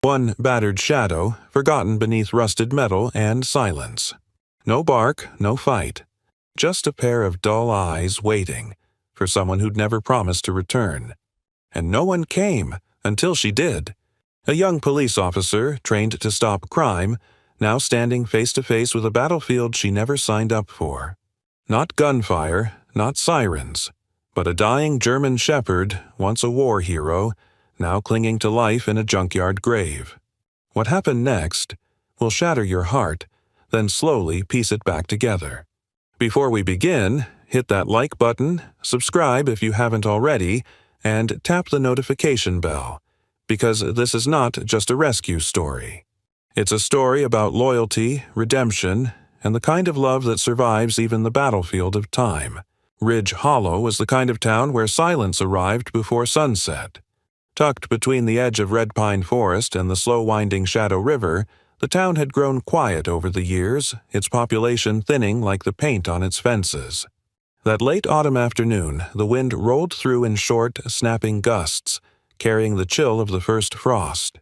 One battered shadow, forgotten beneath rusted metal and silence. No bark, no fight. Just a pair of dull eyes waiting for someone who'd never promised to return. And no one came until she did. A young police officer, trained to stop crime, now standing face to face with a battlefield she never signed up for. Not gunfire, not sirens, but a dying German shepherd, once a war hero, now clinging to life in a junkyard grave. What happened next will shatter your heart, then slowly piece it back together. Before we begin, hit that like button, subscribe if you haven't already, and tap the notification bell, because this is not just a rescue story. It's a story about loyalty, redemption, and the kind of love that survives even the battlefield of time. Ridge Hollow was the kind of town where silence arrived before sunset. Tucked between the edge of red pine forest and the slow-winding Shadow River, the town had grown quiet over the years, its population thinning like the paint on its fences. That late autumn afternoon, the wind rolled through in short, snapping gusts, carrying the chill of the first frost.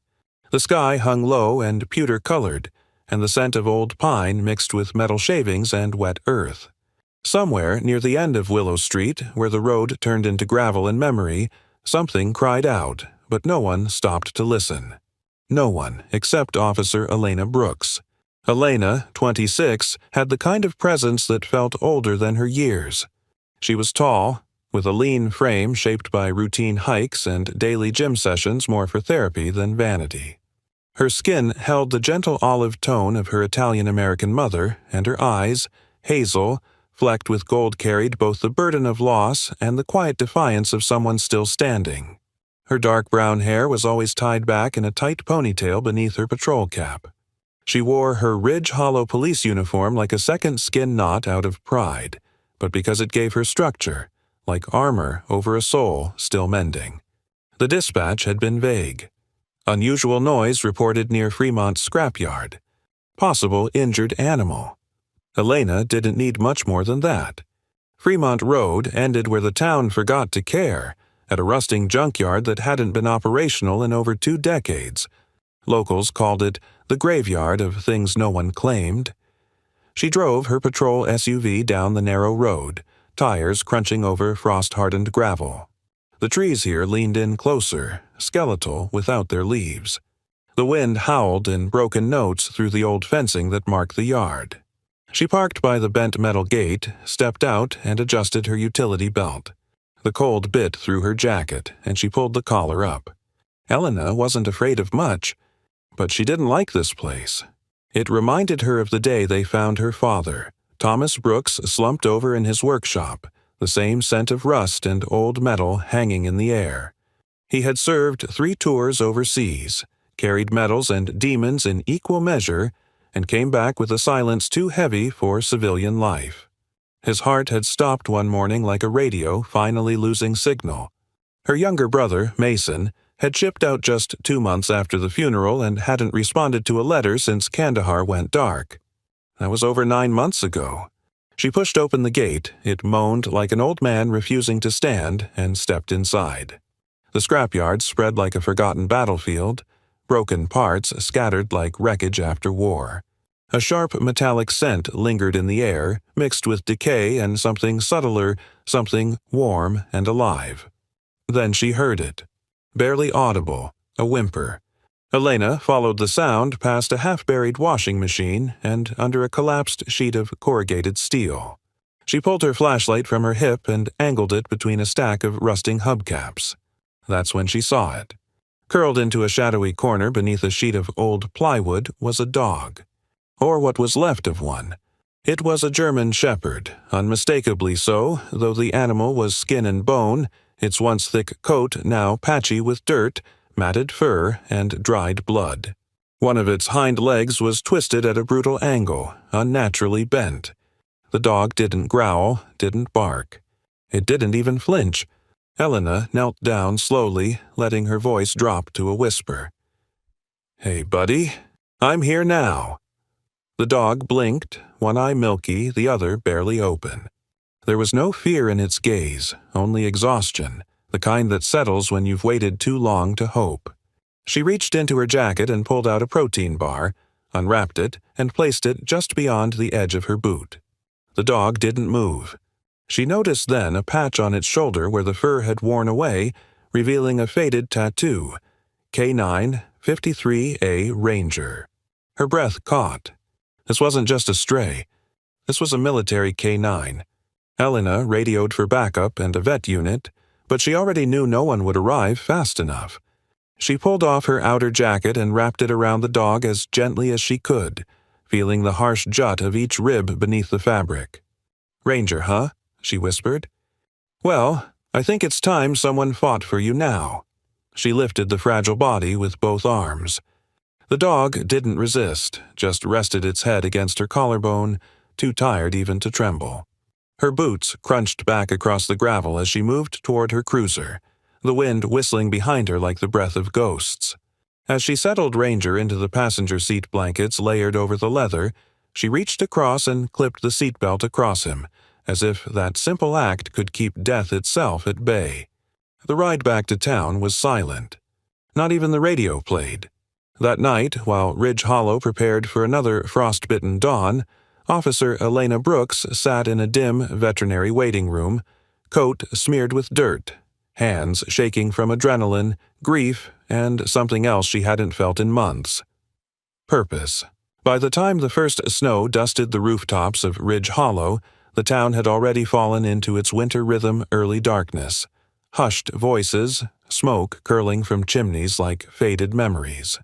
The sky hung low and pewter-colored, and the scent of old pine mixed with metal shavings and wet earth. Somewhere near the end of Willow Street, where the road turned into gravel and memory, something cried out, but no one stopped to listen. No one, except Officer Elena Brooks. Elena, 26, had the kind of presence that felt older than her years. She was tall, with a lean frame shaped by routine hikes and daily gym sessions more for therapy than vanity. Her skin held the gentle olive tone of her Italian-American mother, and her eyes, hazel, flecked with gold, carried both the burden of loss and the quiet defiance of someone still standing. Her dark brown hair was always tied back in a tight ponytail beneath her patrol cap. She wore her Ridge Hollow police uniform like a second skin knot out of pride, but because it gave her structure, like armor over a soul still mending. The dispatch had been vague. Unusual noise reported near Fremont's scrapyard. Possible injured animal. Elena didn't need much more than that. Fremont Road ended where the town forgot to care, at a rusting junkyard that hadn't been operational in over 2 decades. Locals called it the graveyard of things no one claimed. She drove her patrol SUV down the narrow road, tires crunching over frost-hardened gravel. The trees here leaned in closer, skeletal without their leaves. The wind howled in broken notes through the old fencing that marked the yard. She parked by the bent metal gate, stepped out, and adjusted her utility belt. The cold bit through her jacket, and she pulled the collar up. Elena wasn't afraid of much, but she didn't like this place. It reminded her of the day they found her father, Thomas Brooks, slumped over in his workshop, the same scent of rust and old metal hanging in the air. He had served 3 tours overseas, carried medals and demons in equal measure, and came back with a silence too heavy for civilian life. His heart had stopped one morning like a radio finally losing signal. Her younger brother, Mason, had shipped out just 2 months after the funeral and hadn't responded to a letter since Kandahar went dark. That was over 9 months ago. She pushed open the gate, it moaned like an old man refusing to stand, and stepped inside. The scrapyard spread like a forgotten battlefield, broken parts scattered like wreckage after war. A sharp metallic scent lingered in the air, mixed with decay and something subtler, something warm and alive. Then she heard it. Barely audible, a whimper. Elena followed the sound past a half-buried washing machine and under a collapsed sheet of corrugated steel. She pulled her flashlight from her hip and angled it between a stack of rusting hubcaps. That's when she saw it. Curled into a shadowy corner beneath a sheet of old plywood was a dog. Or what was left of one. It was a German shepherd, unmistakably so, though the animal was skin and bone, its once thick coat now patchy with dirt, matted fur, and dried blood. One of its hind legs was twisted at a brutal angle, unnaturally bent. The dog didn't growl, didn't bark. It didn't even flinch. Elena knelt down slowly, letting her voice drop to a whisper. "Hey, buddy, I'm here now." The dog blinked, one eye milky, the other barely open. There was no fear in its gaze, only exhaustion, the kind that settles when you've waited too long to hope. She reached into her jacket and pulled out a protein bar, unwrapped it, and placed it just beyond the edge of her boot. The dog didn't move. She noticed then a patch on its shoulder where the fur had worn away, revealing a faded tattoo, K9 53A Ranger. Her breath caught. This wasn't just a stray. This was a military K9. Elena radioed for backup and a vet unit, but she already knew no one would arrive fast enough. She pulled off her outer jacket and wrapped it around the dog as gently as she could, feeling the harsh jut of each rib beneath the fabric. "Ranger, huh?" she whispered. "Well, I think it's time someone fought for you now." She lifted the fragile body with both arms. The dog didn't resist, just rested its head against her collarbone, too tired even to tremble. Her boots crunched back across the gravel as she moved toward her cruiser, the wind whistling behind her like the breath of ghosts. As she settled Ranger into the passenger seat blankets layered over the leather, she reached across and clipped the seatbelt across him, as if that simple act could keep death itself at bay. The ride back to town was silent. Not even the radio played. That night, while Ridge Hollow prepared for another frostbitten dawn, Officer Elena Brooks sat in a dim veterinary waiting room, coat smeared with dirt, hands shaking from adrenaline, grief, and something else she hadn't felt in months. Purpose. By the time the first snow dusted the rooftops of Ridge Hollow, the town had already fallen into its winter rhythm early darkness. Hushed voices, smoke curling from chimneys like faded memories.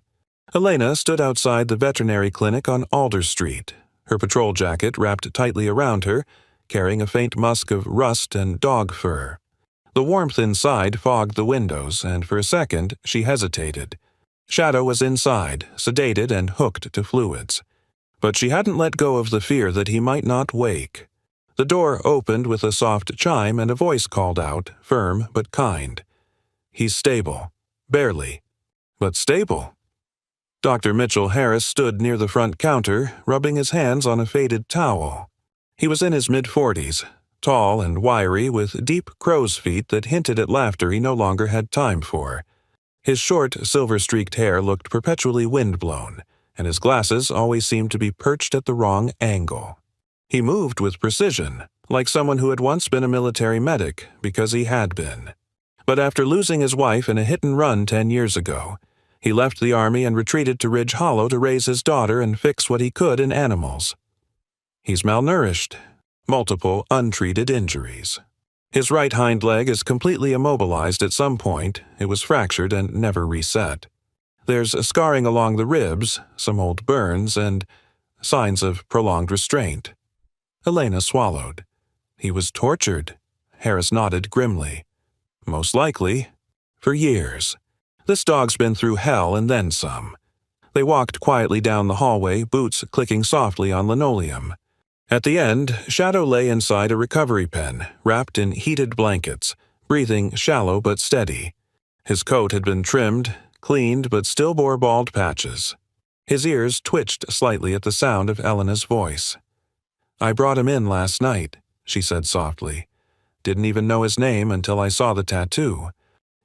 Elena stood outside the veterinary clinic on Alder Street, her patrol jacket wrapped tightly around her, carrying a faint musk of rust and dog fur. The warmth inside fogged the windows, and for a second she hesitated. Shadow was inside, sedated and hooked to fluids. But she hadn't let go of the fear that he might not wake. The door opened with a soft chime and a voice called out, firm but kind. "He's stable. Barely. But stable." Dr. Mitchell Harris stood near the front counter, rubbing his hands on a faded towel. He was in his mid-40s, tall and wiry, with deep crow's feet that hinted at laughter he no longer had time for. His short, silver-streaked hair looked perpetually wind-blown, and his glasses always seemed to be perched at the wrong angle. He moved with precision, like someone who had once been a military medic, because he had been. But after losing his wife in a hit-and-run 10 years ago, he left the Army and retreated to Ridge Hollow to raise his daughter and fix what he could in animals. He's malnourished. Multiple untreated injuries. His right hind leg is completely immobilized at some point. It was fractured and never reset. There's scarring along the ribs, some old burns, and signs of prolonged restraint. Elena swallowed. He was tortured. Harris nodded grimly. Most likely, for years. This dog's been through hell and then some. They walked quietly down the hallway, boots clicking softly on linoleum. At the end, Shadow lay inside a recovery pen, wrapped in heated blankets, breathing shallow but steady. His coat had been trimmed, cleaned, but still bore bald patches. His ears twitched slightly at the sound of Elena's voice. "I brought him in last night," she said softly. "Didn't even know his name until I saw the tattoo.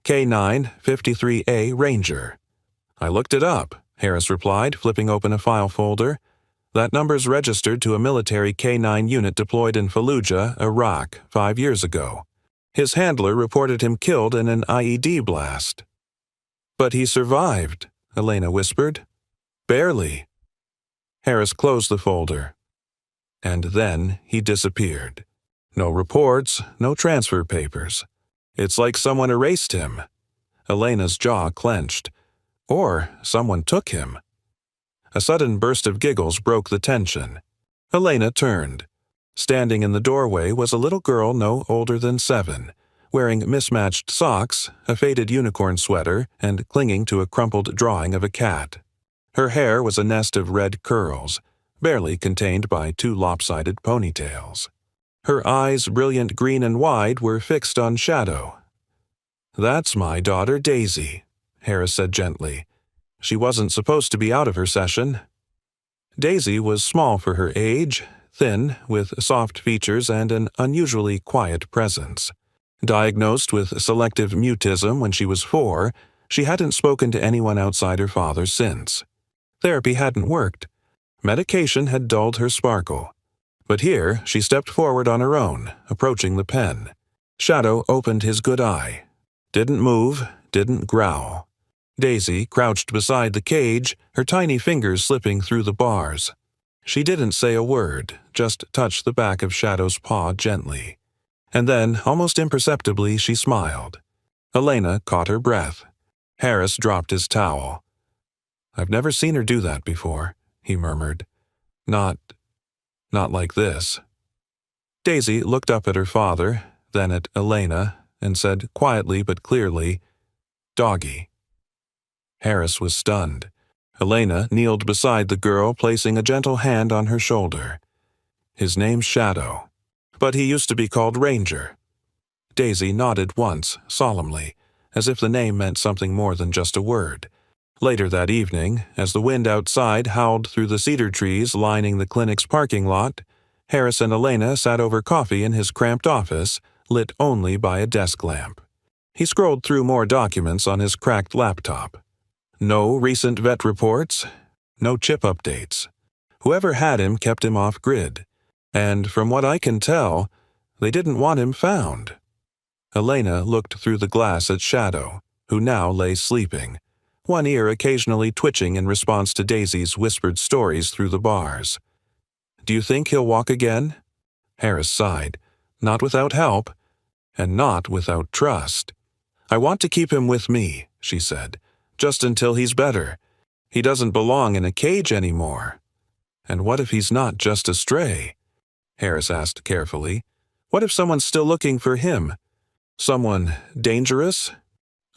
K9 53A Ranger." "I looked it up," Harris replied, flipping open a file folder. "That number's registered to a military K9 unit deployed in Fallujah, Iraq, 5 years ago. His handler reported him killed in an IED blast." "But he survived," Elena whispered. "Barely." Harris closed the folder. And then he disappeared. No reports, no transfer papers. It's like someone erased him. Elena's jaw clenched. Or someone took him. A sudden burst of giggles broke the tension. Elena turned. Standing in the doorway was a little girl no older than 7, wearing mismatched socks, a faded unicorn sweater, and clinging to a crumpled drawing of a cat. Her hair was a nest of red curls, barely contained by 2 lopsided ponytails. Her eyes, brilliant green and wide, were fixed on Shadow. "That's my daughter Daisy," Harris said gently. She wasn't supposed to be out of her session. Daisy was small for her age, thin, with soft features and an unusually quiet presence. Diagnosed with selective mutism when she was 4, She hadn't spoken to anyone outside her father since. Therapy hadn't worked. Medication had dulled her sparkle. But here she stepped forward on her own, approaching the pen. Shadow opened his good eye. Didn't move, didn't growl. Daisy crouched beside the cage, her tiny fingers slipping through the bars. She didn't say a word, just touched the back of Shadow's paw gently. And then, almost imperceptibly, she smiled. Elena caught her breath. Harris dropped his towel. "I've never seen her do that before," he murmured. Not like this." Daisy looked up at her father, then at Elena, and said quietly but clearly, "Doggy." Harris was stunned. Elena kneeled beside the girl, placing a gentle hand on her shoulder. "His name's Shadow, but he used to be called Ranger." Daisy nodded once, solemnly, as if the name meant something more than just a word. Later that evening, as the wind outside howled through the cedar trees lining the clinic's parking lot, Harris and Elena sat over coffee in his cramped office, lit only by a desk lamp. He scrolled through more documents on his cracked laptop. No recent vet reports, no chip updates. Whoever had him kept him off grid. And from what I can tell, they didn't want him found. Elena looked through the glass at Shadow, who now lay sleeping, one ear occasionally twitching in response to Daisy's whispered stories through the bars. "Do you think he'll walk again?" Harris sighed. "Not without help, and not without trust." "I want to keep him with me," she said, "just until he's better. He doesn't belong in a cage anymore." "And what if he's not just a stray?" Harris asked carefully. "What if someone's still looking for him? Someone dangerous?"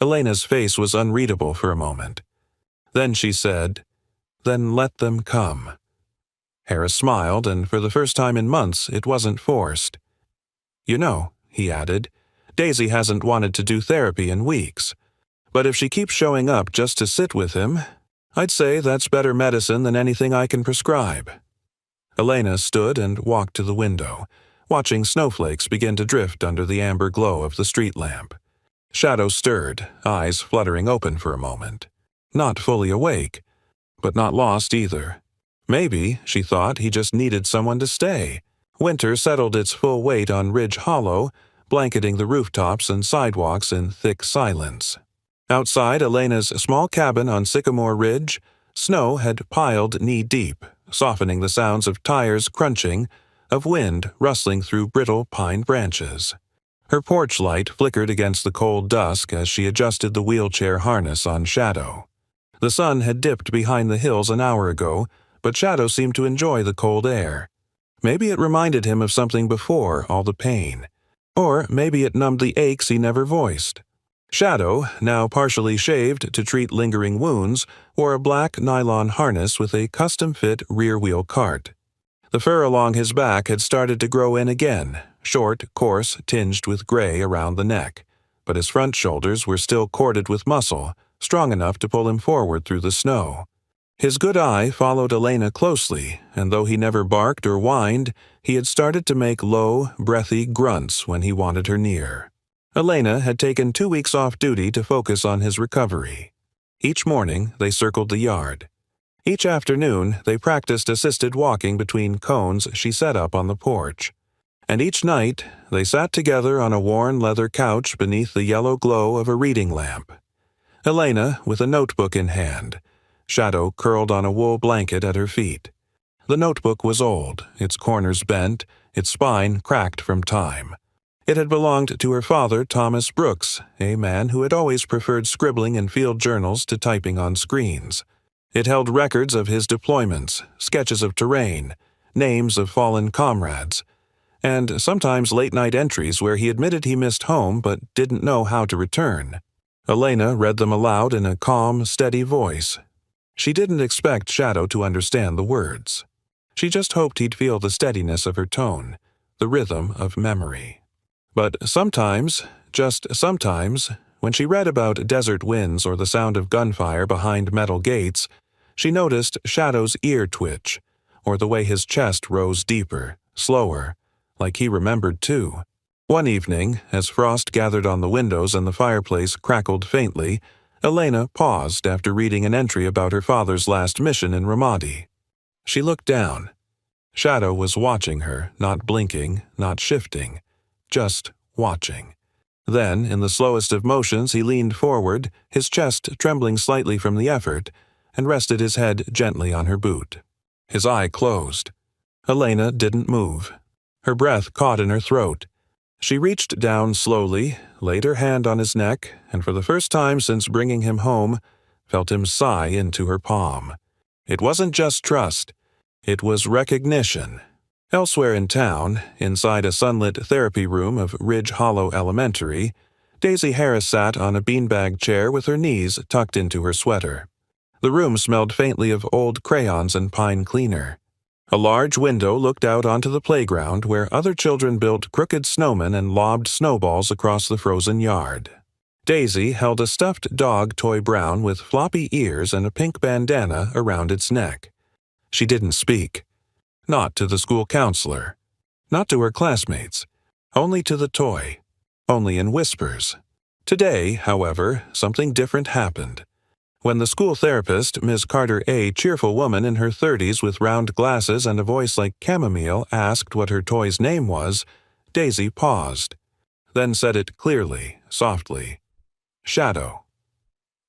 Elena's face was unreadable for a moment. Then she said, "Then let them come." Harris smiled, and for the first time in months it wasn't forced. "You know," he added, "Daisy hasn't wanted to do therapy in weeks. But if she keeps showing up just to sit with him, I'd say that's better medicine than anything I can prescribe." Elena stood and walked to the window, watching snowflakes begin to drift under the amber glow of the street lamp. Shadow stirred, eyes fluttering open for a moment. Not fully awake, but not lost either. Maybe, she thought, he just needed someone to stay. Winter settled its full weight on Ridge Hollow, blanketing the rooftops and sidewalks in thick silence. Outside Elena's small cabin on Sycamore Ridge, snow had piled knee-deep, softening the sounds of tires crunching, of wind rustling through brittle pine branches. Her porch light flickered against the cold dusk as she adjusted the wheelchair harness on Shadow. The sun had dipped behind the hills an hour ago, but Shadow seemed to enjoy the cold air. Maybe it reminded him of something before all the pain. Or maybe it numbed the aches he never voiced. Shadow, now partially shaved to treat lingering wounds, wore a black nylon harness with a custom-fit rear-wheel cart. The fur along his back had started to grow in again, short, coarse, tinged with gray around the neck, but his front shoulders were still corded with muscle, strong enough to pull him forward through the snow. His good eye followed Elena closely, and though he never barked or whined, he had started to make low, breathy grunts when he wanted her near. Elena had taken 2 weeks off duty to focus on his recovery. Each morning, they circled the yard. Each afternoon, they practiced assisted walking between cones she set up on the porch. And each night, they sat together on a worn leather couch beneath the yellow glow of a reading lamp. Elena, with a notebook in hand, Shadow curled on a wool blanket at her feet. The notebook was old, its corners bent, its spine cracked from time. It had belonged to her father, Thomas Brooks, a man who had always preferred scribbling in field journals to typing on screens. It held records of his deployments, sketches of terrain, names of fallen comrades, and sometimes late-night entries where he admitted he missed home but didn't know how to return. Elena read them aloud in a calm, steady voice. She didn't expect Shadow to understand the words. She just hoped he'd feel the steadiness of her tone, the rhythm of memory. But sometimes, just sometimes, when she read about desert winds or the sound of gunfire behind metal gates, she noticed Shadow's ear twitch, or the way his chest rose deeper, slower, like he remembered too. One evening, as frost gathered on the windows and the fireplace crackled faintly, Elena paused after reading an entry about her father's last mission in Ramadi. She looked down. Shadow was watching her, not blinking, not shifting, just watching. Then, in the slowest of motions, he leaned forward, his chest trembling slightly from the effort, and rested his head gently on her boot. His eye closed. Elena didn't move. Her breath caught in her throat. She reached down slowly, laid her hand on his neck, and for the first time since bringing him home, felt him sigh into her palm. It wasn't just trust. It was recognition. Elsewhere in town, inside a sunlit therapy room of Ridge Hollow Elementary, Daisy Harris sat on a beanbag chair with her knees tucked into her sweater. The room smelled faintly of old crayons and pine cleaner. A large window looked out onto the playground where other children built crooked snowmen and lobbed snowballs across the frozen yard. Daisy held a stuffed dog toy brown with floppy ears and a pink bandana around its neck. She didn't speak. Not to the school counselor. Not to her classmates. Only to the toy. Only in whispers. Today, however, something different happened. When the school therapist, Miss Carter, a cheerful woman in her 30s with round glasses and a voice like chamomile, asked what her toy's name was, Daisy paused, then said it clearly, softly. Shadow.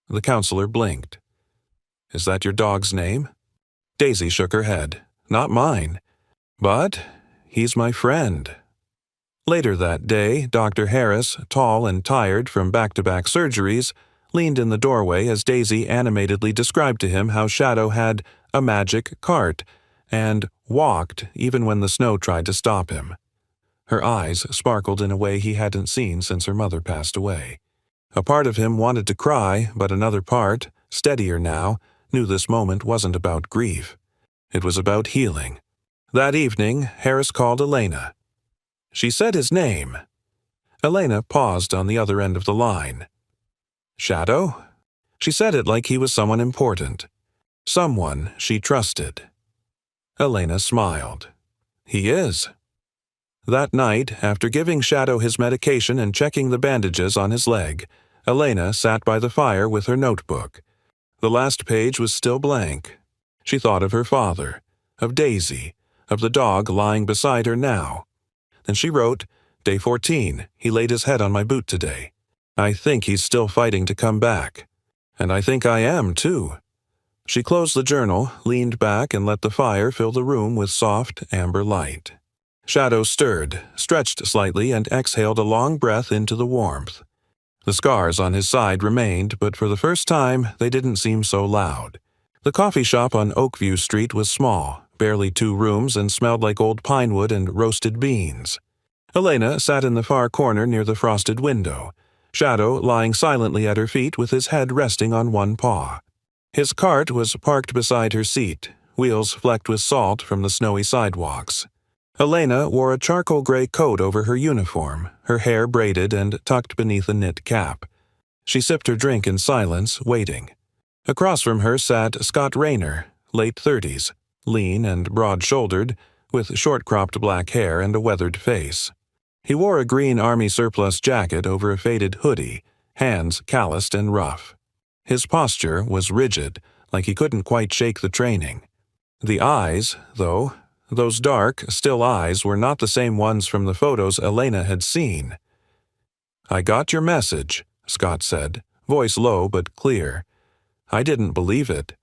The counselor blinked. Is that your dog's name? Daisy shook her head. Not mine. But he's my friend. Later that day, Dr. Harris, tall and tired from back-to-back surgeries, leaned in the doorway as Daisy animatedly described to him how Shadow had a magic cart and walked even when the snow tried to stop him. Her eyes sparkled in a way he hadn't seen since her mother passed away. A part of him wanted to cry, but another part, steadier now, knew this moment wasn't about grief. It was about healing. That evening, Harris called Elena. She said his name. Elena paused on the other end of the line. Shadow? She said it like he was someone important. Someone she trusted. Elena smiled. He is. That night, after giving Shadow his medication and checking the bandages on his leg, Elena sat by the fire with her notebook. The last page was still blank. She thought of her father, of Daisy, of the dog lying beside her now. Then she wrote, Day 14, he laid his head on my boot today. I think he's still fighting to come back. And I think I am, too. She closed the journal, leaned back, and let the fire fill the room with soft, amber light. Shadow stirred, stretched slightly, and exhaled a long breath into the warmth. The scars on his side remained, but for the first time, they didn't seem so loud. The coffee shop on Oakview Street was small, barely 2 rooms, and smelled like old pine wood and roasted beans. Elena sat in the far corner near the frosted window, Shadow lying silently at her feet with his head resting on one paw. His cart was parked beside her seat, wheels flecked with salt from the snowy sidewalks. Elena wore a charcoal gray coat over her uniform, her hair braided and tucked beneath a knit cap. She sipped her drink in silence, waiting. Across from her sat Scott Rayner, late 30s, lean and broad-shouldered, with short-cropped black hair and a weathered face. He wore a green army surplus jacket over a faded hoodie, hands calloused and rough. His posture was rigid, like he couldn't quite shake the training. The eyes, though, those dark, still eyes were not the same ones from the photos Elena had seen. I got your message, Scott said, voice low but clear. I didn't believe it.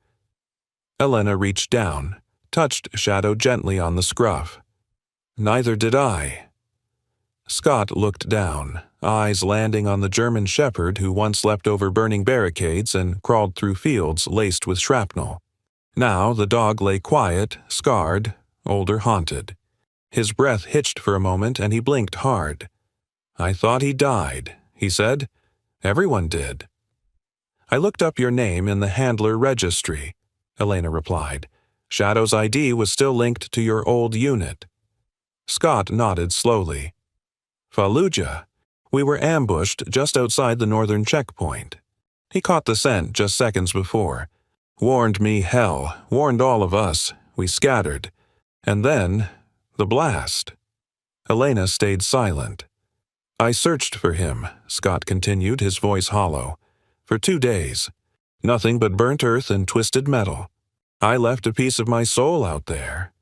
Elena reached down, touched Shadow gently on the scruff. Neither did I. Scott looked down, eyes landing on the German shepherd who once leapt over burning barricades and crawled through fields laced with shrapnel. Now the dog lay quiet, scarred, older haunted. His breath hitched for a moment and he blinked hard. I thought he died, he said. Everyone did. I looked up your name in the handler registry, Elena replied. Shadow's ID was still linked to your old unit. Scott nodded slowly. Fallujah. We were ambushed just outside the northern checkpoint. He caught the scent just seconds before. Warned me hell, warned all of us. We scattered. And then, the blast. Elena stayed silent. I searched for him, Scott continued, his voice hollow. For 2 days. Nothing but burnt earth and twisted metal. I left a piece of my soul out there."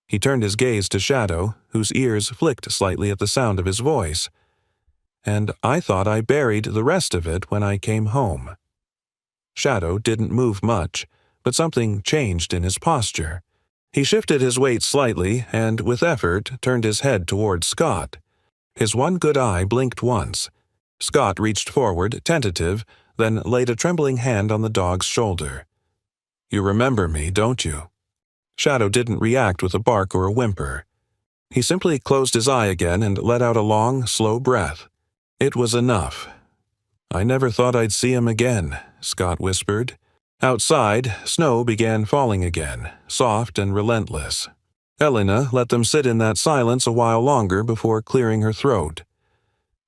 He turned his gaze to Shadow, whose ears flicked slightly at the sound of his voice. "And I thought I buried the rest of it when I came home." Shadow didn't move much, but something changed in his posture. He shifted his weight slightly and, with effort, turned his head toward Scott. His one good eye blinked once. Scott reached forward, tentative, then laid a trembling hand on the dog's shoulder. "You remember me, don't you?" Shadow didn't react with a bark or a whimper. He simply closed his eye again and let out a long, slow breath. It was enough. "I never thought I'd see him again," Scott whispered. Outside, snow began falling again, soft and relentless. Elena let them sit in that silence a while longer before clearing her throat.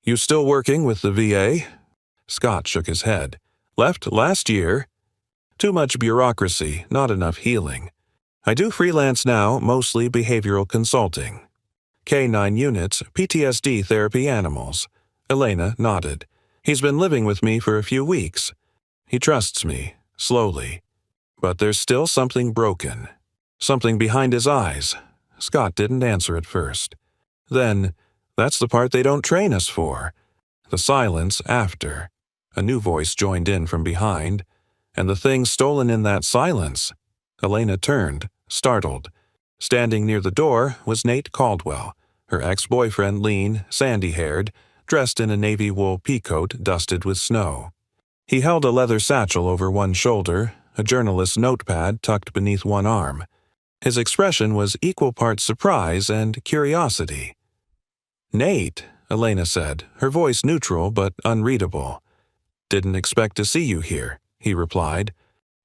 "You still working with the VA?" Scott shook his head. "Left last year. Too much bureaucracy, not enough healing. I do freelance now, mostly behavioral consulting. K9 units, PTSD therapy animals." Elena nodded. "He's been living with me for a few weeks. He trusts me, slowly. But there's still something broken. Something behind his eyes." Scott didn't answer at first. Then, "That's the part they don't train us for. The silence after." A new voice joined in from behind. "And the thing stolen in that silence." Elena turned, startled. Standing near the door was Nate Caldwell, her ex-boyfriend, lean, sandy-haired, dressed in a navy wool peacoat dusted with snow. He held a leather satchel over one shoulder, a journalist's notepad tucked beneath one arm. His expression was equal parts surprise and curiosity. "Nate," Elena said, her voice neutral but unreadable. "Didn't expect to see you here," he replied.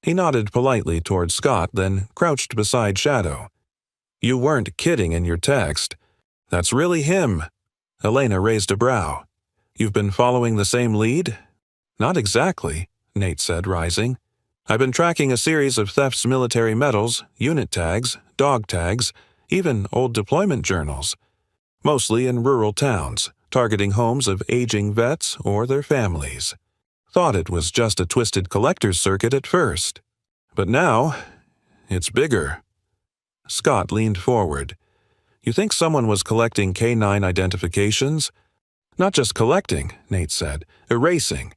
He nodded politely toward Scott, then crouched beside Shadow. "You weren't kidding in your text. That's really him." Elena raised a brow. "You've been following the same lead?" "Not exactly," Nate said, rising. "I've been tracking a series of thefts, military medals, unit tags, dog tags, even old deployment journals. Mostly in rural towns, targeting homes of aging vets or their families. Thought it was just a twisted collector's circuit at first. But now, it's bigger." Scott leaned forward. "You think someone was collecting K9 identifications?" "Not just collecting," Nate said, "erasing.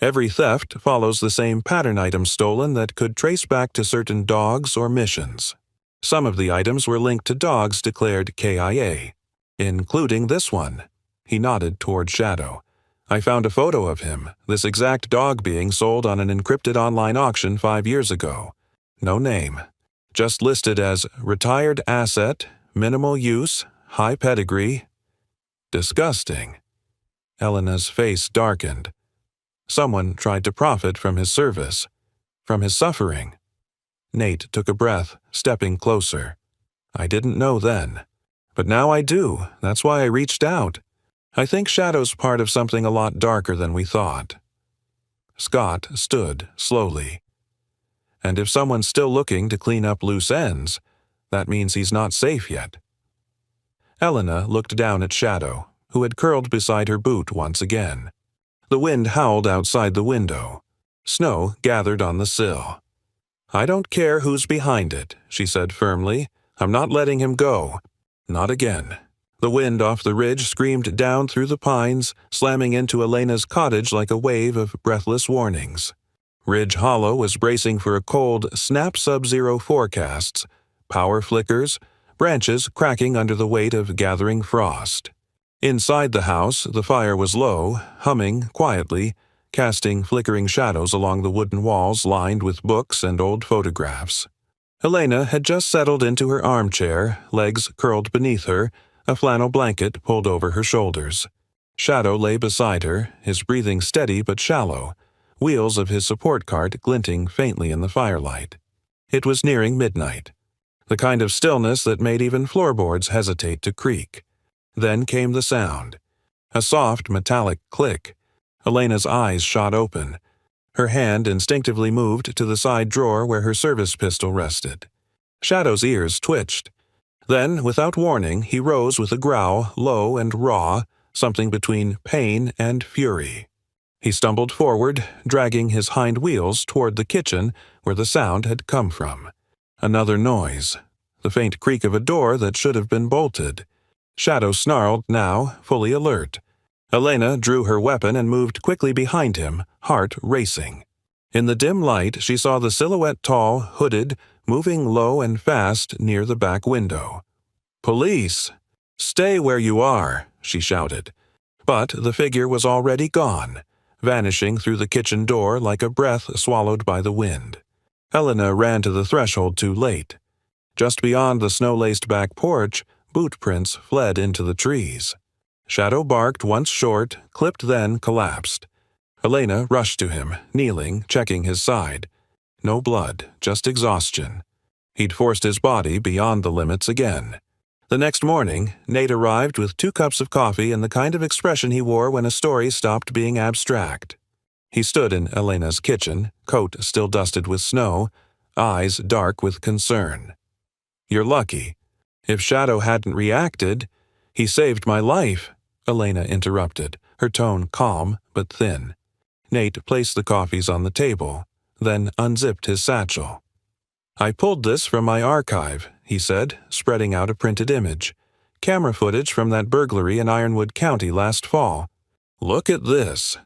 Every theft follows the same pattern item stolen that could trace back to certain dogs or missions. Some of the items were linked to dogs declared KIA, including this one." He nodded toward Shadow. "I found a photo of him, this exact dog being sold on an encrypted online auction 5 years ago. No name. Just listed as retired asset, minimal use, high pedigree." "Disgusting." Elena's face darkened. Someone tried to profit from his service, from his suffering. Nate took a breath, stepping closer. "I didn't know then. But now I do. That's why I reached out. I think Shadow's part of something a lot darker than we thought." Scott stood slowly. "And if someone's still looking to clean up loose ends, that means he's not safe yet." Elena looked down at Shadow, who had curled beside her boot once again. The wind howled outside the window. Snow gathered on the sill. "I don't care who's behind it," she said firmly. "I'm not letting him go. Not again." The wind off the ridge screamed down through the pines, slamming into Elena's cottage like a wave of breathless warnings. Ridge Hollow was bracing for a cold, snap sub-zero forecasts, power flickers, branches cracking under the weight of gathering frost. Inside the house, the fire was low, humming quietly, casting flickering shadows along the wooden walls lined with books and old photographs. Elena had just settled into her armchair, legs curled beneath her, a flannel blanket pulled over her shoulders. Shadow lay beside her, his breathing steady but shallow, wheels of his support cart glinting faintly in the firelight. It was nearing midnight, the kind of stillness that made even floorboards hesitate to creak. Then came the sound. A soft, metallic click. Elena's eyes shot open. Her hand instinctively moved to the side drawer where her service pistol rested. Shadow's ears twitched. Then, without warning, he rose with a growl, low and raw, something between pain and fury. He stumbled forward, dragging his hind wheels toward the kitchen where the sound had come from. Another noise. The faint creak of a door that should have been bolted. Shadow snarled now, fully alert. Elena drew her weapon and moved quickly behind him, heart racing. In the dim light, she saw the silhouette tall, hooded, moving low and fast near the back window. "Police! Stay where you are," she shouted. But the figure was already gone, vanishing through the kitchen door like a breath swallowed by the wind. Elena ran to the threshold too late. Just beyond the snow-laced back porch, boot prints fled into the trees. Shadow barked once short, clipped then collapsed. Elena rushed to him, kneeling, checking his side. No blood, just exhaustion. He'd forced his body beyond the limits again. The next morning, Nate arrived with 2 cups of coffee and the kind of expression he wore when a story stopped being abstract. He stood in Elena's kitchen, coat still dusted with snow, eyes dark with concern. "You're lucky. If Shadow hadn't reacted—" "He saved my life," Elena interrupted, her tone calm but thin. Nate placed the coffees on the table, then unzipped his satchel. "I pulled this from my archive," he said, spreading out a printed image. "Camera footage from that burglary in Ironwood County last fall. Look at this."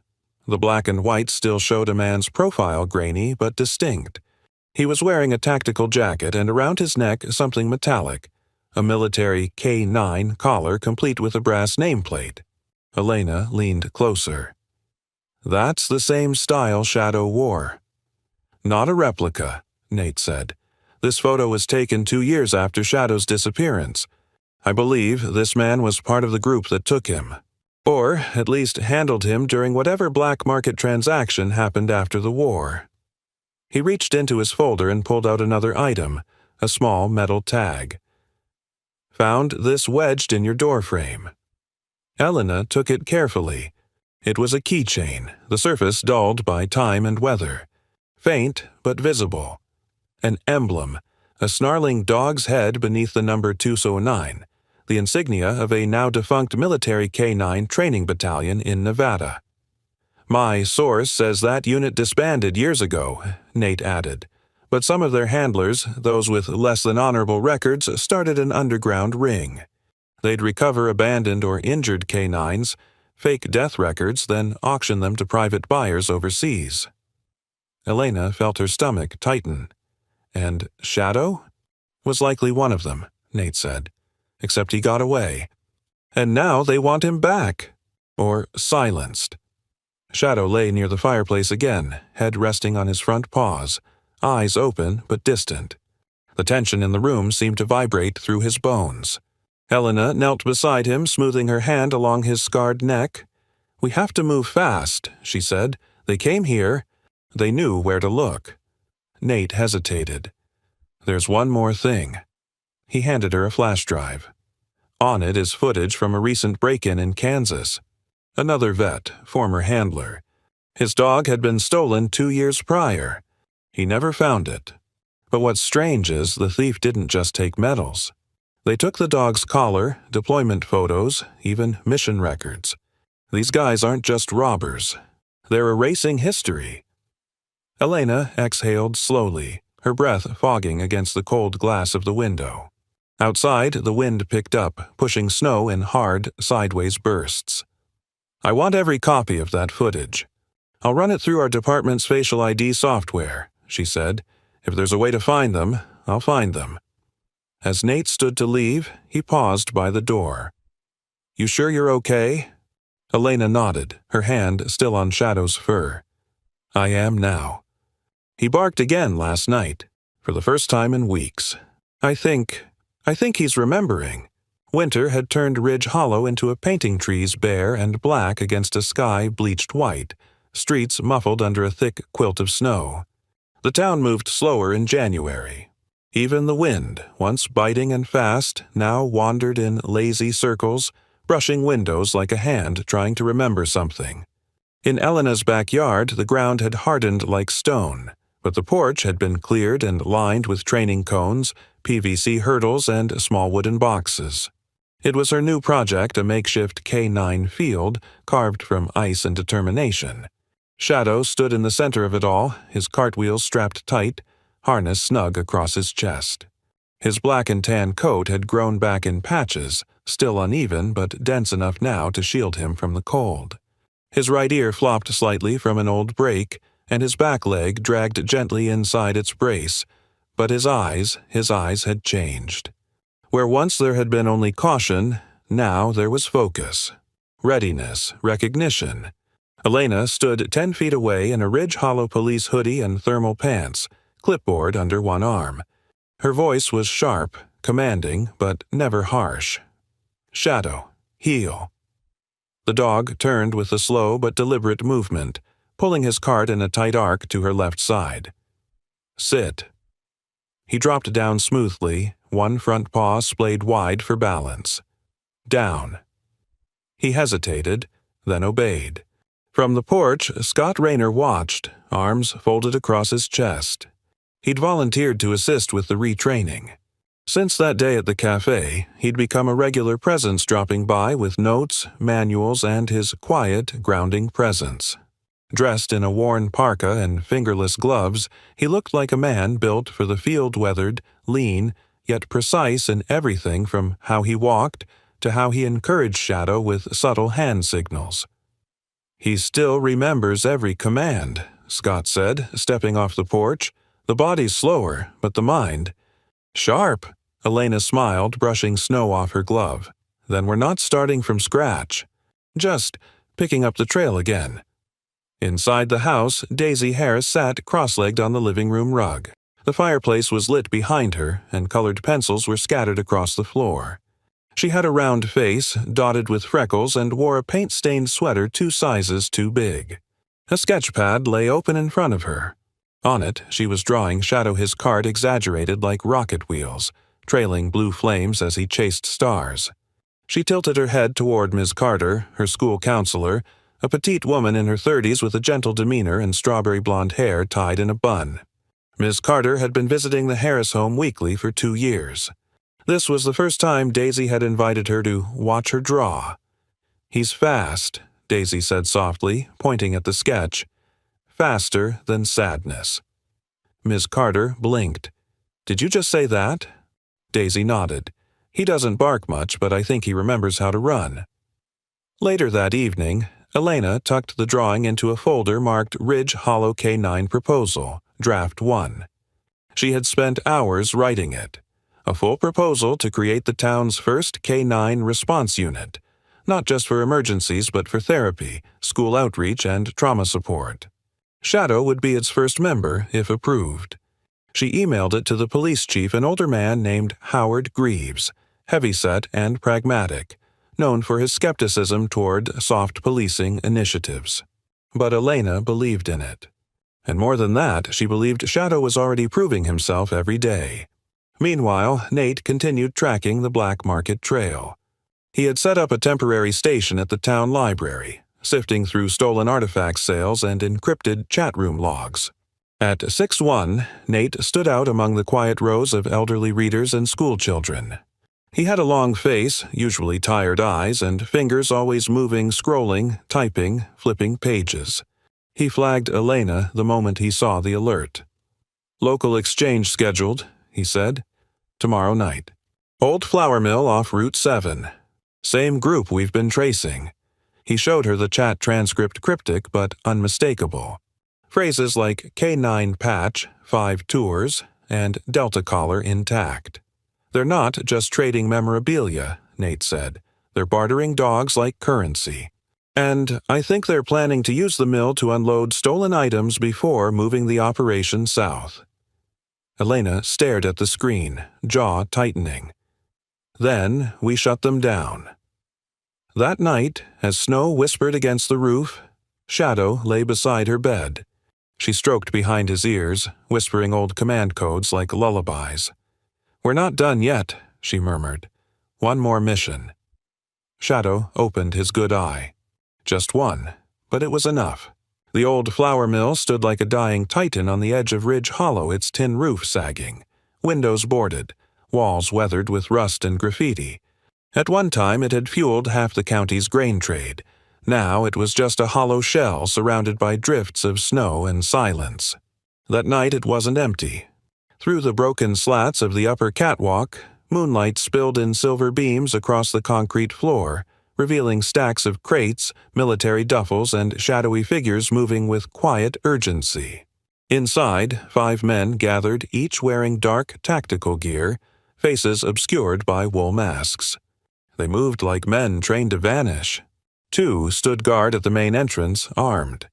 The black and white still showed a man's profile grainy but distinct. He was wearing a tactical jacket and around his neck something metallic, a military K9 collar complete with a brass nameplate. Elena leaned closer. "That's the same style Shadow wore." "Not a replica," Nate said. "This photo was taken 2 years after Shadow's disappearance. I believe this man was part of the group that took him, or at least handled him during whatever black market transaction happened after the war." He reached into his folder and pulled out another item, a small metal tag. "Found this wedged in your doorframe." Elena took it carefully. It was a keychain, the surface dulled by time and weather. Faint but visible. An emblem, a snarling dog's head beneath the number 209, the insignia of a now-defunct military K9 training battalion in Nevada. "My source says that unit disbanded years ago," Nate added. "But some of their handlers, those with less than honorable records, started an underground ring. They'd recover abandoned or injured K9s, fake death records, then auction them to private buyers overseas." Elena felt her stomach tighten. "And Shadow?" "Was likely one of them," Nate said. "Except he got away. And now they want him back. Or silenced." Shadow lay near the fireplace again, head resting on his front paws, eyes open but distant. The tension in the room seemed to vibrate through his bones. Elena knelt beside him, smoothing her hand along his scarred neck. "We have to move fast," she said. "They came here. They knew where to look." Nate hesitated. "There's one more thing." He handed her a flash drive. On it is footage from a recent break-in in Kansas. Another vet, former handler. His dog had been stolen 2 years prior. He never found it. But what's strange is the thief didn't just take medals. They took the dog's collar, deployment photos, even mission records. These guys aren't just robbers. They're erasing history. Elena exhaled slowly, her breath fogging against the cold glass of the window. Outside, the wind picked up, pushing snow in hard, sideways bursts. "I want every copy of that footage. I'll run it through our department's facial ID software," she said. "If there's a way to find them, I'll find them." As Nate stood to leave, he paused by the door. "You sure you're okay?" Elena nodded, her hand still on Shadow's fur. "I am now. He barked again last night, for the first time in weeks. I think he's remembering." Winter had turned Ridge Hollow into a painting trees bare and black against a sky bleached white, streets muffled under a thick quilt of snow. The town moved slower in January. Even the wind, once biting and fast, now wandered in lazy circles, brushing windows like a hand trying to remember something. In Elena's backyard, the ground had hardened like stone, but the porch had been cleared and lined with training cones, PVC hurdles, and small wooden boxes. It was her new project, a makeshift K9 field carved from ice and determination. Shadow stood in the center of it all, his cartwheels strapped tight, harness snug across his chest. His black and tan coat had grown back in patches, still uneven but dense enough now to shield him from the cold. His right ear flopped slightly from an old break, and his back leg dragged gently inside its brace, but his eyes had changed. Where once there had been only caution, now there was focus, readiness, recognition. Elena stood 10 feet away in a Ridge Hollow police hoodie and thermal pants, clipboard under one arm. Her voice was sharp, commanding, but never harsh. "Shadow, heel." The dog turned with a slow but deliberate movement, pulling his cart in a tight arc to her left side. "Sit." He dropped down smoothly, one front paw splayed wide for balance. "Down." He hesitated, then obeyed. From the porch, Scott Rayner watched, arms folded across his chest. He'd volunteered to assist with the retraining. Since that day at the cafe, he'd become a regular presence, dropping by with notes, manuals, and his quiet, grounding presence. Dressed in a worn parka and fingerless gloves, he looked like a man built for the field-weathered, lean, yet precise in everything from how he walked to how he encouraged Shadow with subtle hand signals. "He still remembers every command," Scott said, stepping off the porch. "The body's slower, but the mind—" "Sharp," Elena smiled, brushing snow off her glove. "Then we're not starting from scratch. Just picking up the trail again." Inside the house, Daisy Harris sat cross-legged on the living room rug. The fireplace was lit behind her, and colored pencils were scattered across the floor. She had a round face, dotted with freckles, and wore a paint-stained sweater 2 sizes too big. A sketch pad lay open in front of her. On it, she was drawing Shadow, his cart exaggerated like rocket wheels, trailing blue flames as he chased stars. She tilted her head toward Ms. Carter, her school counselor, a petite woman in her 30s with a gentle demeanor and strawberry blonde hair tied in a bun. Ms. Carter had been visiting the Harris home weekly for 2 years. This was the first time Daisy had invited her to watch her draw. "He's fast," Daisy said softly, pointing at the sketch. "Faster than sadness." Ms. Carter blinked. "Did you just say that?" Daisy nodded. "He doesn't bark much, but I think he remembers how to run." Later that evening, Elena tucked the drawing into a folder marked Ridge Hollow K9 Proposal, Draft 1. She had spent hours writing it. A full proposal to create the town's first K9 response unit, not just for emergencies but for therapy, school outreach, and trauma support. Shadow would be its first member, if approved. She emailed it to the police chief, an older man named Howard Greaves, heavyset and pragmatic, known for his skepticism toward soft policing initiatives. But Elena believed in it. And more than that, she believed Shadow was already proving himself every day. Meanwhile, Nate continued tracking the black market trail. He had set up a temporary station at the town library, sifting through stolen artifact sales and encrypted chat room logs. At 6:1, Nate stood out among the quiet rows of elderly readers and schoolchildren. He had a long face, usually tired eyes, and fingers always moving, scrolling, typing, flipping pages. He flagged Elena the moment he saw the alert. "Local exchange scheduled," he said. "Tomorrow night. Old flour mill off Route 7. Same group we've been tracing." He showed her the chat transcript, cryptic but unmistakable. Phrases like K9 patch, 5 tours, and Delta collar intact. "They're not just trading memorabilia," Nate said. "They're bartering dogs like currency. And I think they're planning to use the mill to unload stolen items before moving the operation south." Elena stared at the screen, jaw tightening. "Then we shut them down." That night, as snow whispered against the roof, Shadow lay beside her bed. She stroked behind his ears, whispering old command codes like lullabies. "We're not done yet," she murmured. "One more mission." Shadow opened his good eye. Just one, but it was enough. The old flour mill stood like a dying titan on the edge of Ridge Hollow, its tin roof sagging, windows boarded, walls weathered with rust and graffiti. At one time it had fueled half the county's grain trade. Now it was just a hollow shell surrounded by drifts of snow and silence. That night it wasn't empty. Through the broken slats of the upper catwalk, moonlight spilled in silver beams across the concrete floor, revealing stacks of crates, military duffels, and shadowy figures moving with quiet urgency. Inside, 5 men gathered, each wearing dark tactical gear, faces obscured by wool masks. They moved like men trained to vanish. 2 stood guard at the main entrance, armed.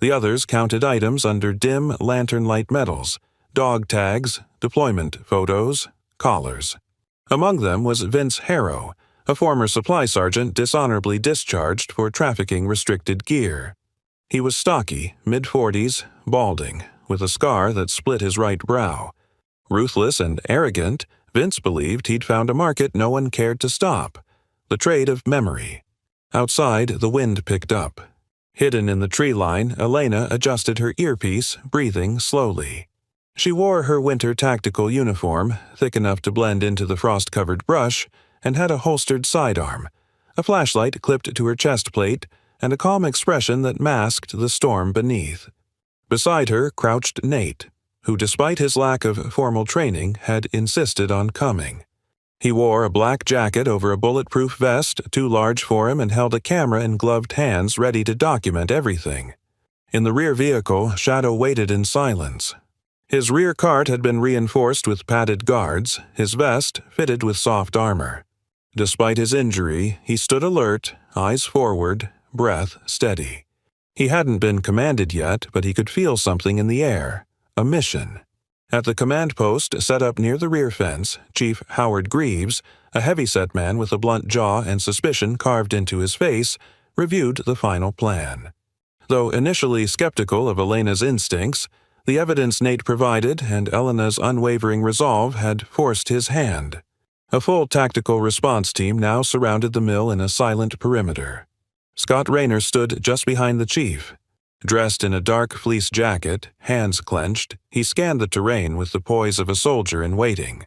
The others counted items under dim lantern-light medals, dog tags, deployment photos, collars. Among them was Vince Harrow, a former supply sergeant dishonorably discharged for trafficking restricted gear. He was stocky, mid-40s, balding, with a scar that split his right brow. Ruthless and arrogant, Vince believed he'd found a market no one cared to stop, the trade of memory. Outside, the wind picked up. Hidden in the tree line, Elena adjusted her earpiece, breathing slowly. She wore her winter tactical uniform, thick enough to blend into the frost-covered brush, and had a holstered sidearm, a flashlight clipped to her chest plate, and a calm expression that masked the storm beneath. Beside her crouched Nate, who, despite his lack of formal training, had insisted on coming. He wore a black jacket over a bulletproof vest too large for him and held a camera in gloved hands ready to document everything. In the rear vehicle, Shadow waited in silence. His rear cart had been reinforced with padded guards, his vest fitted with soft armor. Despite his injury, he stood alert, eyes forward, breath steady. He hadn't been commanded yet, but he could feel something in the air, a mission. At the command post set up near the rear fence, Chief Howard Greaves, a heavy-set man with a blunt jaw and suspicion carved into his face, reviewed the final plan. Though initially skeptical of Elena's instincts, the evidence Nate provided and Elena's unwavering resolve had forced his hand. A full tactical response team now surrounded the mill in a silent perimeter. Scott Rayner stood just behind the chief. Dressed in a dark fleece jacket, hands clenched, he scanned the terrain with the poise of a soldier in waiting.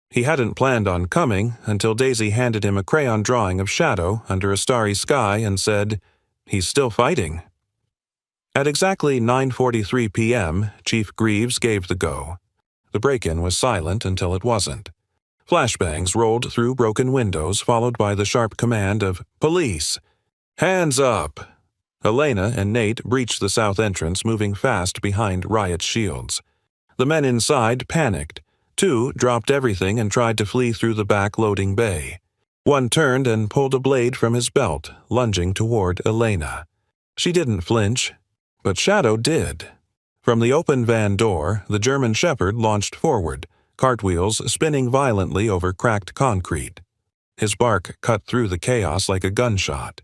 He hadn't planned on coming until Daisy handed him a crayon drawing of Shadow under a starry sky and said, "He's still fighting." At exactly 9:43 p.m., Chief Greaves gave the go. The break-in was silent until it wasn't. Flashbangs rolled through broken windows, followed by the sharp command of "Police! Hands up!" Elena and Nate breached the south entrance, moving fast behind riot shields. The men inside panicked. 2 dropped everything and tried to flee through the back loading bay. 1 turned and pulled a blade from his belt, lunging toward Elena. She didn't flinch, but Shadow did. From the open van door, the German Shepherd launched forward, cartwheels spinning violently over cracked concrete. His bark cut through the chaos like a gunshot.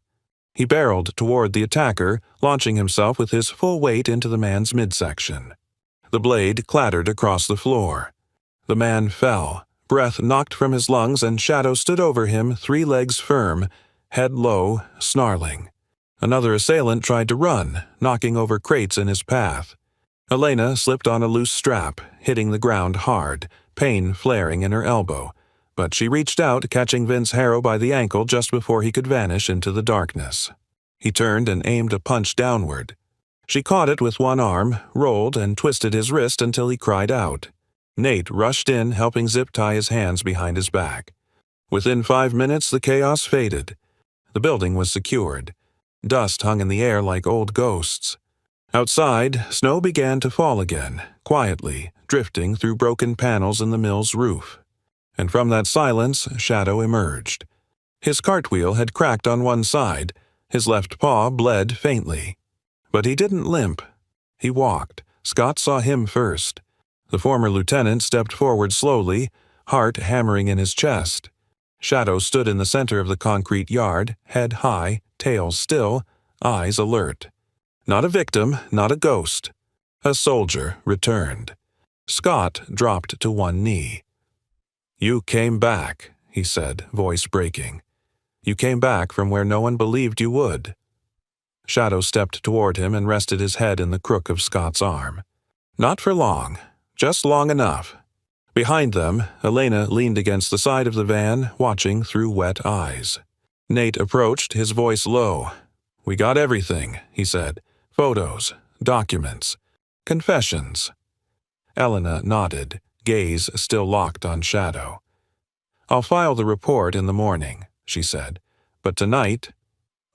He barreled toward the attacker, launching himself with his full weight into the man's midsection. The blade clattered across the floor. The man fell, breath knocked from his lungs, and Shadow stood over him, 3 legs firm, head low, snarling. Another assailant tried to run, knocking over crates in his path. Elena slipped on a loose strap, hitting the ground hard, pain flaring in her elbow, but she reached out, catching Vince Harrow by the ankle just before he could vanish into the darkness. He turned and aimed a punch downward. She caught it with one arm, rolled, and twisted his wrist until he cried out. Nate rushed in, helping zip-tie his hands behind his back. Within 5 minutes, the chaos faded. The building was secured. Dust hung in the air like old ghosts. Outside, snow began to fall again, quietly, drifting through broken panels in the mill's roof. And from that silence, Shadow emerged. His cartwheel had cracked on one side, his left paw bled faintly. But he didn't limp. He walked. Scott saw him first. The former lieutenant stepped forward slowly, heart hammering in his chest. Shadow stood in the center of the concrete yard, head high, tail still, eyes alert. Not a victim, not a ghost. A soldier returned. Scott dropped to one knee. "You came back," he said, voice breaking. "You came back from where no one believed you would." Shadow stepped toward him and rested his head in the crook of Scott's arm. Not for long, just long enough. Behind them, Elena leaned against the side of the van, watching through wet eyes. Nate approached, his voice low. "We got everything," he said. "Photos, documents, confessions." Elena nodded, gaze still locked on Shadow. "I'll file the report in the morning," she said. "But tonight,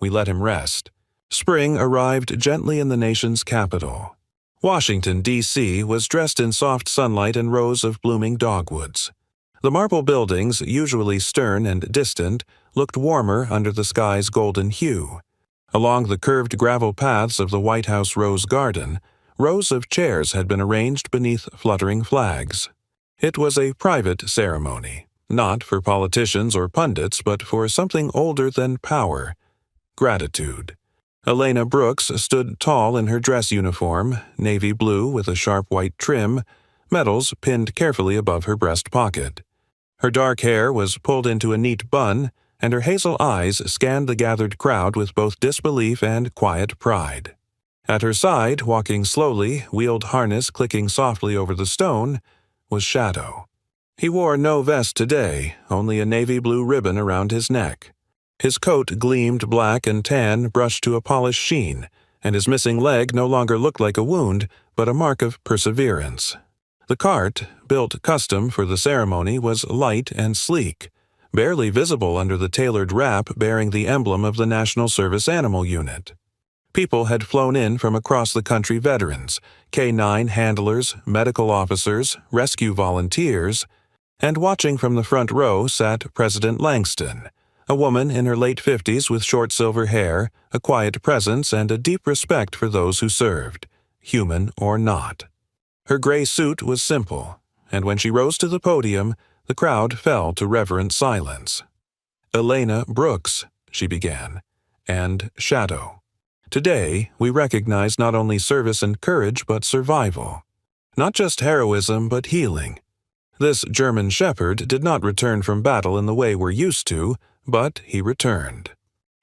we let him rest." Spring arrived gently in the nation's capital. Washington, D.C. was dressed in soft sunlight and rows of blooming dogwoods. The marble buildings, usually stern and distant, looked warmer under the sky's golden hue. Along the curved gravel paths of the White House Rose Garden, rows of chairs had been arranged beneath fluttering flags. It was a private ceremony, not for politicians or pundits, but for something older than power: gratitude. Elena Brooks stood tall in her dress uniform, navy blue with a sharp white trim, medals pinned carefully above her breast pocket. Her dark hair was pulled into a neat bun, and her hazel eyes scanned the gathered crowd with both disbelief and quiet pride. At her side, walking slowly, wheeled harness clicking softly over the stone, was Shadow. He wore no vest today, only a navy blue ribbon around his neck. His coat gleamed black and tan, brushed to a polished sheen, and his missing leg no longer looked like a wound, but a mark of perseverance. The cart, built custom for the ceremony, was light and sleek, barely visible under the tailored wrap bearing the emblem of the National Service Animal Unit. People had flown in from across the country: veterans, K-9 handlers, medical officers, rescue volunteers, and watching from the front row sat President Langston, a woman in her late 50s with short silver hair, a quiet presence, and a deep respect for those who served, human or not. Her gray suit was simple, and when she rose to the podium, the crowd fell to reverent silence. "Elena Brooks," she began, "and Shadow. Today, we recognize not only service and courage, but survival. Not just heroism, but healing. This German shepherd did not return from battle in the way we're used to, but he returned.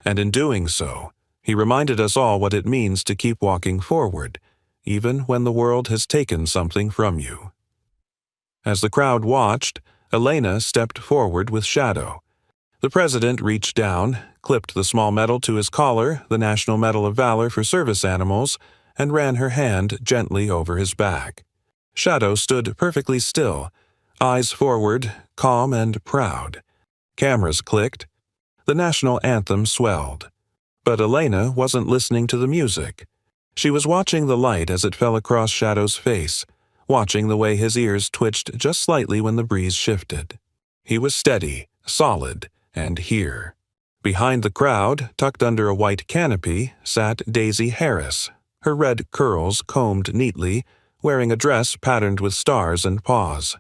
And in doing so, he reminded us all what it means to keep walking forward, even when the world has taken something from you." As the crowd watched, Elena stepped forward with Shadow. The president reached down, clipped the small medal to his collar, the National Medal of Valor for Service Animals, and ran her hand gently over his back. Shadow stood perfectly still, eyes forward, calm and proud. Cameras clicked. The national anthem swelled. But Elena wasn't listening to the music. She was watching the light as it fell across Shadow's face, watching the way his ears twitched just slightly when the breeze shifted. He was steady, solid, and here. Behind the crowd, tucked under a white canopy, sat Daisy Harris, her red curls combed neatly, wearing a dress patterned with stars and paws.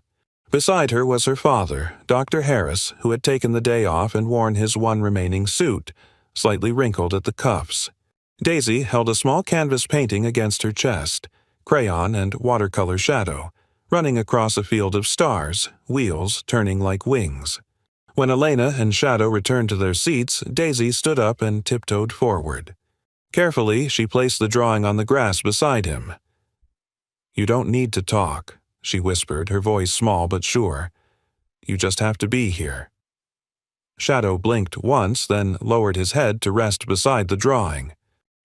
Beside her was her father, Dr. Harris, who had taken the day off and worn his one remaining suit, slightly wrinkled at the cuffs. Daisy held a small canvas painting against her chest, crayon and watercolor shadow, running across a field of stars, wheels turning like wings. When Elena and Shadow returned to their seats, Daisy stood up and tiptoed forward. Carefully, she placed the drawing on the grass beside him. "You don't need to talk," she whispered, her voice small but sure. "You just have to be here." Shadow blinked once, then lowered his head to rest beside the drawing.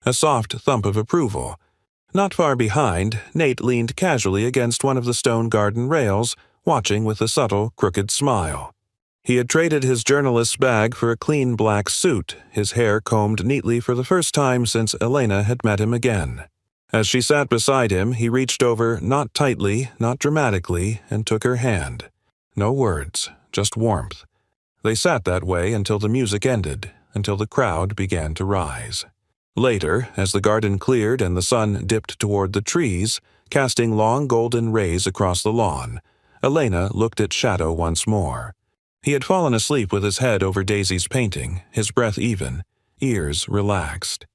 A soft thump of approval. Not far behind, Nate leaned casually against one of the stone garden rails, watching with a subtle, crooked smile. He had traded his journalist's bag for a clean black suit, his hair combed neatly for the first time since Elena had met him again. As she sat beside him, he reached over, not tightly, not dramatically, and took her hand. No words, just warmth. They sat that way until the music ended, until the crowd began to rise. Later, as the garden cleared and the sun dipped toward the trees, casting long golden rays across the lawn, Elena looked at Shadow once more. He had fallen asleep with his head over Daisy's painting, his breath even, ears relaxed.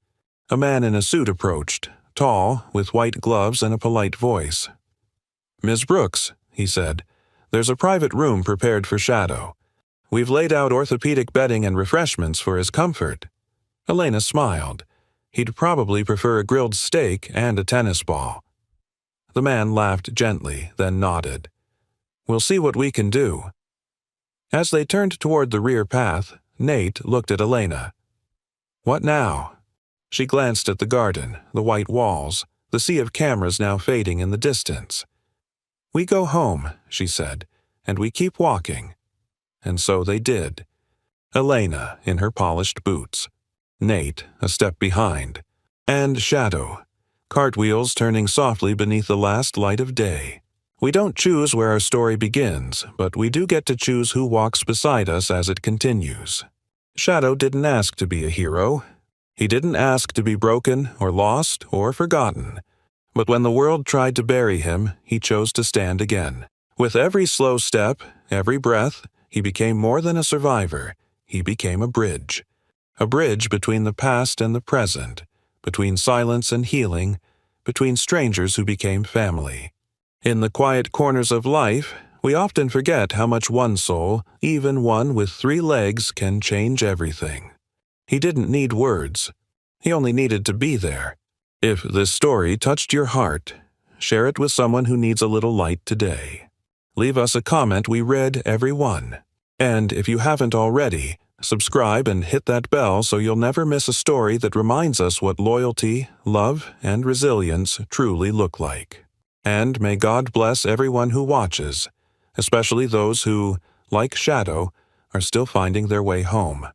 A man in a suit approached, tall, with white gloves and a polite voice. "Miss Brooks," he said, "there's a private room prepared for Shadow. We've laid out orthopedic bedding and refreshments for his comfort." Elena smiled. He'd probably prefer a grilled steak and a tennis ball. The man laughed gently, then nodded. "We'll see what we can do." As they turned toward the rear path, Nate looked at Elena. "What now?" She glanced at the garden, the white walls, the sea of cameras now fading in the distance. "We go home," she said, "and we keep walking." And so they did. Elena in her polished boots, Nate a step behind, and Shadow, cartwheels turning softly beneath the last light of day. We don't choose where our story begins, but we do get to choose who walks beside us as it continues. Shadow didn't ask to be a hero. He didn't ask to be broken or lost or forgotten. But when the world tried to bury him, he chose to stand again. With every slow step, every breath, he became more than a survivor. He became a bridge. A bridge between the past and the present, between silence and healing, between strangers who became family. In the quiet corners of life, we often forget how much one soul, even one with 3 legs, can change everything. He didn't need words. He only needed to be there. If this story touched your heart, share it with someone who needs a little light today. Leave us a comment. We read every one. And if you haven't already, subscribe and hit that bell so you'll never miss a story that reminds us what loyalty, love, and resilience truly look like. And may God bless everyone who watches, especially those who, like Shadow, are still finding their way home.